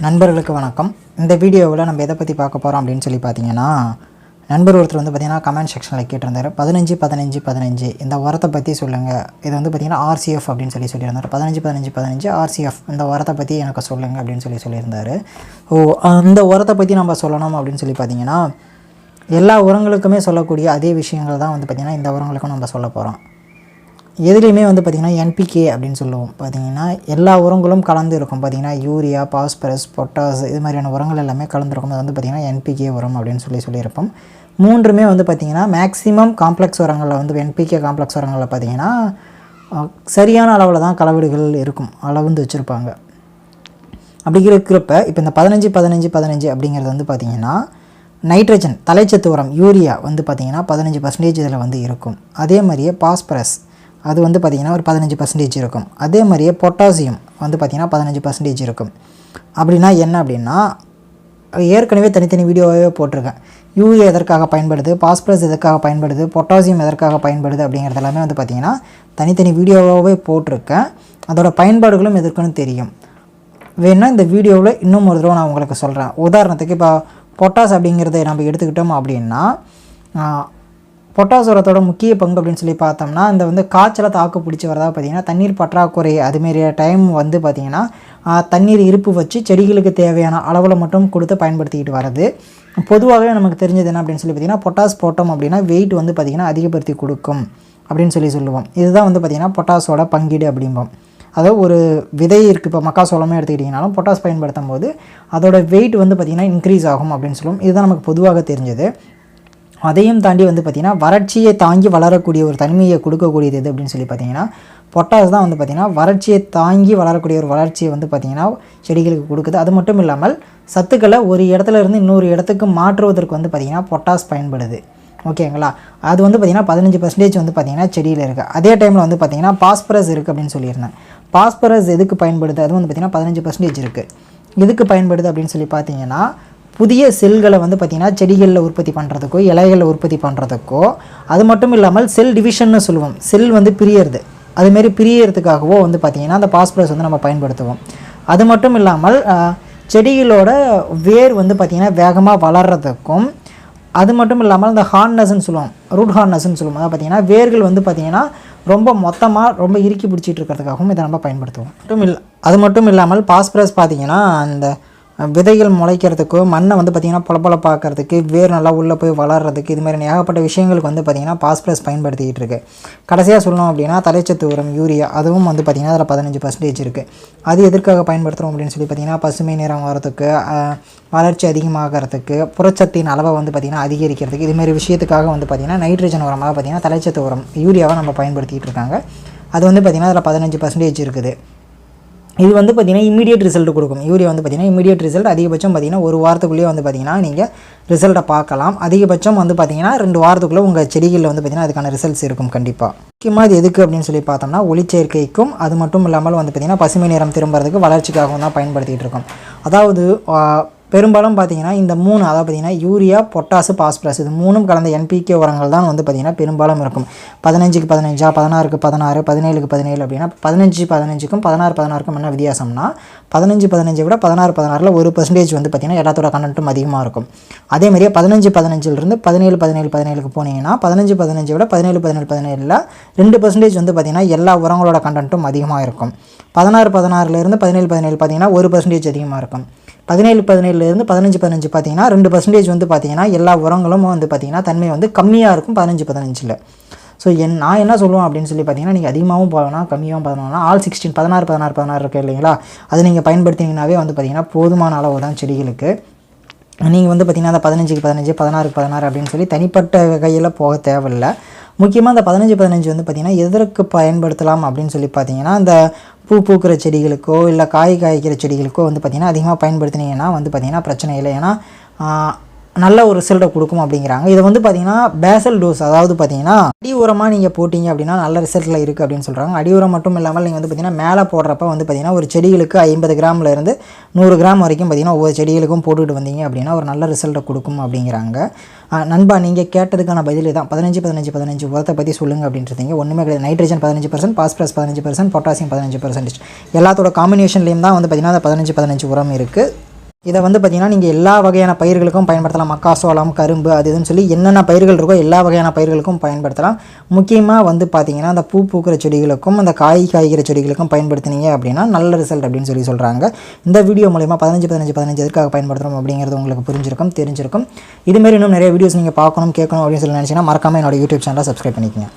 நண்பர்களுக்கு வணக்கம். இந்த வீடியோவில் நம்ம எதை பற்றி பார்க்க போகிறோம் அப்படின்னு சொல்லி பார்த்தீங்கன்னா, நண்பர் ஒருத்தர் வந்து பார்த்திங்கன்னா கமெண்ட் செக்ஷனில் கேட்டிருந்தார், 15 இந்த உரத்தை பற்றி சொல்லுங்கள். இது வந்து பார்த்திங்கன்னா RCF அப்படின்னு சொல்லியிருந்தார். 15 RCF இந்த உரத்தை பற்றி எனக்கு சொல்லுங்கள் அப்படின்னு சொல்லியிருந்தார். அந்த உரத்தை பற்றி நம்ம சொல்லணும் அப்படின்னு சொல்லி பார்த்திங்கன்னா, எல்லா உரங்களுக்குமே சொல்லக்கூடிய அதே விஷயங்கள் தான் வந்து பார்த்திங்கன்னா இந்த உரங்களுக்கும் நம்ம சொல்ல போகிறோம். எதுலேயுமே வந்து பார்த்திங்கன்னா NPK அப்படின்னு சொல்லுவோம். பார்த்திங்கன்னா எல்லா உரங்களும் கலந்து இருக்கும். பார்த்திங்கன்னா யூரியா, பாஸ்பரஸ், பொட்டாஸ் இது மாதிரியான உரங்கள் எல்லாமே கலந்துருக்கும். அது வந்து பார்த்திங்கன்னா NPK உரம் அப்படின்னு சொல்லியிருப்போம். மூன்றுமே வந்து பார்த்திங்கன்னா மேக்ஸிமம் காம்ப்ளெக்ஸ் உரங்களில் வந்து NPK காம்ப்ளெக்ஸ் உரங்களில் பார்த்திங்கன்னா சரியான அளவில் தான் கலவீடுகள் இருக்கும், அளவுந்து வச்சுருப்பாங்க. அப்படி இருக்கிறப்ப இப்போ இந்த 15 அப்படிங்கிறது வந்து பார்த்திங்கன்னா நைட்ரஜன் தலைச்சத்து உரம் யூரியா வந்து பார்த்திங்கன்னா 15% இதில் வந்து இருக்கும். அதே மாதிரியே பாஸ்பரஸ் அது வந்து பார்த்திங்கன்னா ஒரு 15% இருக்கும். அதே மாதிரியே பொட்டாசியம் வந்து பார்த்திங்கன்னா 15% இருக்கும். அப்படின்னா என்ன அப்படின்னா, ஏற்கனவே தனித்தனி வீடியோவே போட்டிருக்கேன். யூரியா எதற்காக பயன்படுது, பாஸ்பரஸ் எதற்காக பயன்படுது, பொட்டாசியம் எதற்காக பயன்படுது அப்படிங்கிறது எல்லாமே வந்து பார்த்திங்கன்னா தனித்தனி வீடியோவாகவே போட்டிருக்கேன். அதோட பயன்பாடுகளும் எதற்குன்னு தெரியும். வேணுன்னா இந்த வீடியோவில் இன்னும் ஒரு தடவை நான் உங்களுக்கு சொல்கிறேன். உதாரணத்துக்கு இப்போ பொட்டாஸ் அப்படிங்கிறத நம்ம எடுத்துக்கிட்டோம் அப்படின்னா, பொட்டாஸ் உரத்தோட முக்கிய பங்கு அப்படின்னு சொல்லி பார்த்தோம்னா, இந்த வந்து காய்ச்சலை தாக்கு பிடிச்சி வரதா பார்த்திங்கன்னா தண்ணீர் பற்றாக்குறை அதுமாரி டைம் வந்து பார்த்திங்கன்னா தண்ணீர் இருப்பு வச்சு செடிகளுக்கு தேவையான அளவில் மட்டும் கொடுத்து பயன்படுத்திக்கிட்டு வரது. பொதுவாகவே நமக்கு தெரிஞ்சது என்ன அப்படின்னு சொல்லி பார்த்திங்கன்னா, பொட்டாஸ் போட்டோம் அப்படின்னா வெயிட் வந்து பார்த்திங்கன்னா அதிகப்படுத்தி கொடுக்கும் அப்படின்னு சொல்லுவோம். இதுதான் வந்து பார்த்திங்கன்னா பொட்டாஸோட பங்கீடு அப்படிம்போம். அதாவது ஒரு விதை இருக்குது, இப்போ மக்காசோளமே எடுத்துக்கிட்டிங்கனாலும் பொட்டாஸ் பயன்படுத்தும் போது அதோட வெயிட் வந்து பார்த்திங்கன்னா இன்க்ரீஸ் ஆகும் அப்படின்னு சொல்லுவோம். இதுதான் நமக்கு பொதுவாக தெரிஞ்சது. அதையும் தாண்டி வந்து பார்த்திங்கன்னா வறட்சியை தாங்கி வளரக்கூடிய ஒரு தன்மையை கொடுக்கக்கூடியது எது அப்படின்னு சொல்லி பார்த்திங்கன்னா பொட்டாஸ் தான் வந்து பார்த்திங்கன்னா வறட்சியை தாங்கி வளரக்கூடிய ஒரு வளர்ச்சியை வந்து பார்த்திங்கன்னா செடிகளுக்கு கொடுக்குது. அது மட்டும் இல்லாமல் சத்துக்களை ஒரு இடத்துல இருந்து இன்னொரு இடத்துக்கு மாற்றுவதற்கு வந்து பார்த்திங்கன்னா பொட்டாஸ் பயன்படுது. ஓகேங்களா? அது வந்து பார்த்திங்கன்னா 15% வந்து பார்த்திங்கன்னா செடியில் இருக்குது. அதே டைமில் வந்து பார்த்திங்கன்னா பாஸ்பரஸ் இருக்குது அப்படின்னு சொல்லியிருந்தேன். பாஸ்பரஸ் எதுக்கு பயன்படுது, அது வந்து பார்த்திங்கன்னா 15% இருக்குது. எதுக்கு பயன்படுது அப்படின்னு சொல்லி பார்த்திங்கன்னா, புதிய செல்களை வந்து பார்த்திங்கன்னா செடிகளில் உற்பத்தி பண்ணுறதுக்கோ இலைகளில் உற்பத்தி பண்ணுறதுக்கோ, அது மட்டும் இல்லாமல் செல் டிவிஷன்னு சொல்லுவோம். செல் வந்து பிரியறது, அதுமாரி பிரியறதுக்காகவோ வந்து பார்த்திங்கன்னா அந்த பாஸ்பரஸ் வந்து நம்ம பயன்படுத்துவோம். அது மட்டும் இல்லாமல் செடிகளோட வேர் வந்து பார்த்திங்கன்னா வேகமாக வளர்கிறதுக்கும், அது மட்டும் இல்லாமல் இந்த ஹார்னஸ்ன்னு சொல்லுவோம், ரூட் ஹார்னஸ்ன்னு சொல்லுவோம். அதாவது பார்த்திங்கன்னா வேர்கள் வந்து பார்த்திங்கன்னா ரொம்ப மொத்தமாக ரொம்ப இறுக்கி பிடிச்சிட்டு இருக்கிறதுக்காகவும் இதை நம்ம பயன்படுத்துவோம். அது மட்டும் இல்லாமல் பாஸ்பரஸ் பார்த்திங்கன்னா அந்த விதைகள் முளைக்கிறதுக்கோ, மண்ணை வந்து பார்த்திங்கன்னா பொலப்பொல பார்க்கறதுக்கு, வேர் நல்லா உள்ளே போய் வளர்கிறதுக்கு, இது மாதிரி ஏகப்பட்ட விஷயங்களுக்கு வந்து பார்த்திங்கன்னா பாஸ்பரஸ் பயன்படுத்திக்கிட்டு இருக்குது. கடைசியாக சொல்லணும் அப்படின்னா தலைச்சத்து உரம் யூரியா, அதுவும் வந்து பார்த்திங்கன்னா அதில் 15% இருக்குது. அது எதற்காக பயன்படுத்துகிறோம் அப்படின்னு சொல்லி பார்த்திங்கன்னா பசுமை நிறம் வரத்துக்கு, வளர்ச்சி அதிகமாகிறதுக்கு, புரட்சத்தின் அளவை வந்து பார்த்திங்கன்னா அதிகரிக்கிறதுக்கு, இதுமாரி விஷயத்துக்காக வந்து பார்த்திங்கன்னா நைட்ரஜன் உரமாக பார்த்திங்கன்னா தலைச்சத்து உரம் யூரியாவை நம்ம பயன்படுத்திகிட்டு இருக்காங்க. அது வந்து பார்த்திங்கன்னா அதில் 15% இருக்குது. இது வந்து பார்த்திங்கன்னா இமீடியட் ரிசல்ட் கொடுக்கும். யூரியா வந்து பார்த்திங்கன்னா இமீடியட் ரிசல்ட் அதிகபட்சம் பார்த்திங்கன்னா ஒரு வாரத்துக்குள்ளேயே வந்து பார்த்திங்கன்னா நீங்கள் ரிசல்ட்டை பார்க்கலாம். அதிகபட்சம் வந்து பார்த்திங்கன்னா 2 வாரத்துக்குள்ளே உங்கள் செடிகளில் வந்து பார்த்திங்கன்னா அதுக்கான ரிசல்ட்ஸ் இருக்கும் கண்டிப்பாக. முக்கியமாக இது எதுக்கு அப்படின்னு சொல்லி பார்த்தோம்னா ஒளிச்சேர்க்கைக்கும், அது மட்டும் இல்லாமல் வந்து பார்த்திங்கன்னா பசுமை நிறம் திரும்புறதுக்கு, வளர்ச்சிக்காகவும் தான் பயன்படுத்திகிட்டு இருக்கோம். அதாவது பெரும்பாலும் பார்த்திங்கன்னா இந்த 3, அதாவது பார்த்திங்கன்னா யூரியா, பொட்டாசு, பாஸ்பரஸ், இது 3ம் கலந்த NPK உரங்கள் தான் வந்து பார்த்திங்கன்னா பெரும்பாலும் இருக்கும். 15க்கு 15, 16க்கு 16, 17க்கு 17 அப்படின்னா 15க்கும் 16க்கும் என்ன வித்தியாசம்னா, 15 விட 16ல் 1% வந்து பார்த்திங்கன்னா எல்லாத்தோட கண்டென்ட்டும் அதிகமாக இருக்கும். அதேமாதிரியே 15லிருந்து 17க்கு போனீங்கன்னா 15 விட 17ல் 2% வந்து பார்த்திங்கன்னா எல்லா உரங்களோட கண்டென்ட்டும் அதிகமாக இருக்கும். 16லேருந்து 17 பார்த்திங்கன்னா 1% அதிகமாக இருக்கும். 17லேருந்து 15 பார்த்திங்கன்னா 2% வந்து பார்த்திங்கன்னா எல்லா உரங்களும் வந்து பார்த்திங்கன்னா தன்மை வந்து கம்மியாக இருக்கும் 15ல். ஸோ நான் என்ன சொல்லுவேன் அப்படின்னு சொல்லி பார்த்திங்கன்னா, நீங்கள் அதிகமாகவும் போகலாம் கம்மியாகவும் பண்ணணும்னா ஆல் 16 16 இருக்குது இல்லைங்களா, அது நீங்கள் பயன்படுத்தினீங்கன்னாவே வந்து பார்த்திங்கன்னா போதுமான அளவு தான் செடிகளுக்கு. நீங்கள் வந்து பார்த்திங்கன்னா அந்த 15க்கு 15, 16க்கு 16 அப்படின்னு சொல்லி தனிப்பட்ட வகையில் போக தேவையில்லை. முக்கியமாக அந்த 15 வந்து பார்த்திங்கன்னா எதற்கு பயன்படுத்தலாம் அப்படின்னு சொல்லி பார்த்திங்கன்னா, அந்த பூ பூக்கிற செடிகளுக்கோ இல்லை காய்க்கிற செடிகளுக்கோ வந்து பார்த்திங்கன்னா அதிகமாக பயன்படுத்தினீங்கன்னா வந்து பார்த்திங்கன்னா பிரச்சனை இல்லை. ஏன்னா நல்ல ஒரு ரிசல்ட்டை கொடுக்கும் அப்படிங்கிறாங்க. இதை வந்து பார்த்திங்கன்னா பேசல் டோஸ், அதாவது பார்த்திங்கன்னா அடி உரமாக நீங்கள் போட்டிங்க அப்படின்னா நல்ல ரிசல்ட்டில் இருக்குது அப்படின்னு சொல்கிறாங்க. அடி உரம் மட்டும் இல்லாமல் நீங்கள் வந்து பார்த்திங்கன்னா மேலே போடுறப்ப வந்து பார்த்திங்கன்னா ஒரு செடிகளுக்கு 50 கிராம்லேருந்து 100 கிராம் வரைக்கும் பார்த்திங்கன்னா ஒவ்வொரு செடிகளுக்கும் போட்டுக்கிட்டு வந்தீங்க அப்படின்னா ஒரு நல்ல ரிசல்ட்டை கொடுக்கும் அப்படிங்கிறாங்க. நண்பா, நீங்கள் கேட்டதுக்கான பதில் தான் 15-15-15 உரத்தை பற்றி சொல்லுங்கள் அப்படின்றீங்க. ஒன்றுமே கிடையாது. நைட்ரஜன் 15%, பாஸ்பரஸ் 15%, பொட்டாசியம் 15%, எல்லாத்தோட காம்பினேஷன்லேயும் தான் வந்து பார்த்திங்கன்னா அந்த 15-15 உரம் இருக்குது. இதை வந்து பார்த்திங்கன்னா நீங்கள் எல்லா வகையான பயிர்களுக்கும் பயன்படுத்தலாம். மக்காசோளம், கரும்பு, அது இதுன்னு சொல்லி என்னென்ன பயிர்கள் இருக்கோ எல்லா வகையான பயிர்களுக்கும் பயன்படுத்தலாம். முக்கியமாக வந்து பார்த்திங்கன்னா அந்த பூ பூக்கிற செடிகளுக்கும் அந்த காய்கிற செடிகளுக்கும் பயன்படுத்தினீங்க அப்படின்னா நல்ல ரிசல்ட் அப்படின்னு சொல்கிறாங்க. இந்த வீடியோ மூலமா 15-15-15 எதற்காக பயன்படுத்துகிறோம் அப்படிங்கிறது உங்களுக்கு புரிஞ்சிருக்கும், தெரிஞ்சிருக்கும். இதுமாரி இன்னும் நிறைய வீடியோஸ் நீங்கள் பார்க்கணும், கேட்கணும் அப்படின்னு சொல்லி நினச்சிங்கன்னா மறக்காமல் என்னோட யூடியூப் சேனலை சப்ஸ்கிரைப் பண்ணிக்கங்க.